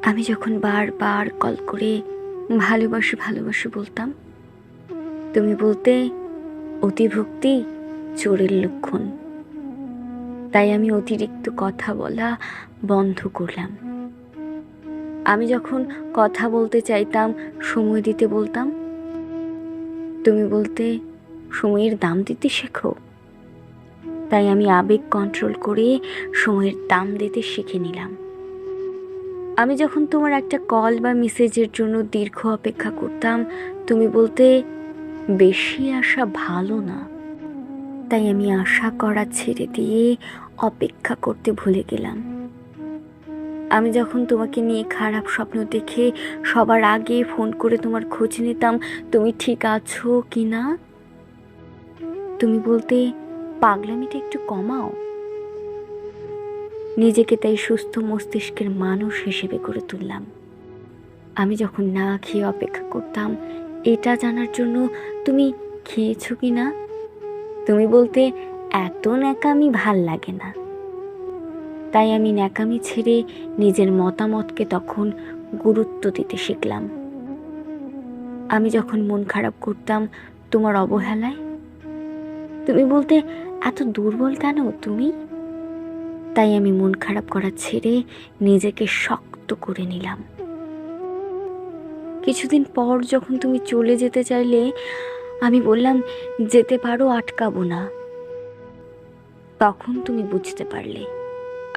আমি যখন বারবার কল করে ভালোবাসি ভালোবাসি বলতাম, তুমি বলতে অতিভক্তি চোরের লক্ষণ। তাই আমি অতিরিক্ত কথা বলা বন্ধ করলাম। আমি যখন কথা বলতে চাইতাম, সময় দিতে বলতাম, তুমি বলতে সময়ের দাম দিতে শেখো। তাই আমি আবেগ কন্ট্রোল করে সময়ের দাম দিতে শিখে নিলাম। আমি যখন তোমার একটা কল বা মেসেজের জন্য দীর্ঘ অপেক্ষা করতাম, তুমি বলতে বেশি আশা ভালো না। তাই আমি আশা করা ছেড়ে দিয়ে অপেক্ষা করতে ভুলে গেলাম। আমি যখন তোমাকে নিয়ে খারাপ স্বপ্ন দেখে সবার আগে ফোন করে তোমার খোঁজ নিতাম, তুমি ঠিক আছো কি না। তুমি বলতে পাগলামিটা একটু কমাও। নিজেকে তাই সুস্থ মস্তিষ্কের মানুষ হিসেবে করে তুললাম। আমি যখন না খেয়ে অপেক্ষা করতাম এটা জানার জন্য তুমি খেয়েছো কি না, তুমি বলতে এত ন্যাকামি ভাল লাগে না। তাই আমি ন্যাকামি ছেড়ে নিজের মতামতকে তখন গুরুত্ব দিতে শিখলাম। আমি যখন মন খারাপ করতাম তোমার অবহেলায়, তুমি বলতে এত দুর্বল কেন তুমি। তাই আমি মন খারাপ করা ছেড়ে নিজেকে শক্ত করে নিলাম। কিছুদিন পর যখন তুমি চলে যেতে চাইলে, আমি বললাম যেতে পারো, আটকাবো না। তখন তুমি বুঝতে পারলে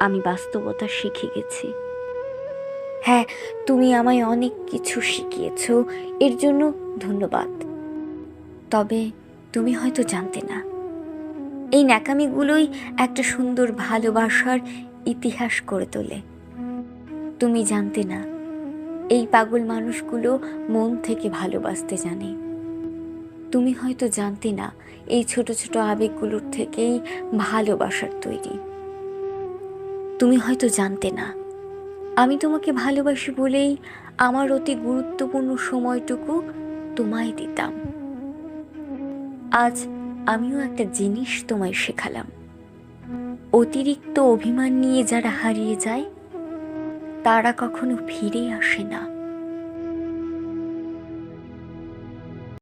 আমি বাস্তবতা শিখে গেছি। হ্যাঁ, তুমি আমায় অনেক কিছু শিখিয়েছো, এর জন্য ধন্যবাদ। তবে তুমি হয়তো জানতে না, এই ন্যাকামিগুলোই একটা সুন্দর ভালোবাসার ইতিহাস করে তোলে। তুমি জানতে না, এই পাগল মানুষগুলো মন থেকে ভালোবাসতে জানে। তুমি হয়তো জানতে না, এই ছোট ছোট আবেগগুলোর থেকেই ভালোবাসার তৈরি। তুমি হয়তো জানতে না, আমি তোমাকে ভালোবাসি বলেই আমার অতি গুরুত্বপূর্ণ সময়টুকু তোমায় দিতাম। আজ আমিও একটা জিনিস তোমায় শেখালাম, অতিরিক্ত অভিমান নিয়ে যারা হারিয়ে যায় তারা কখনো ফিরে আসে না।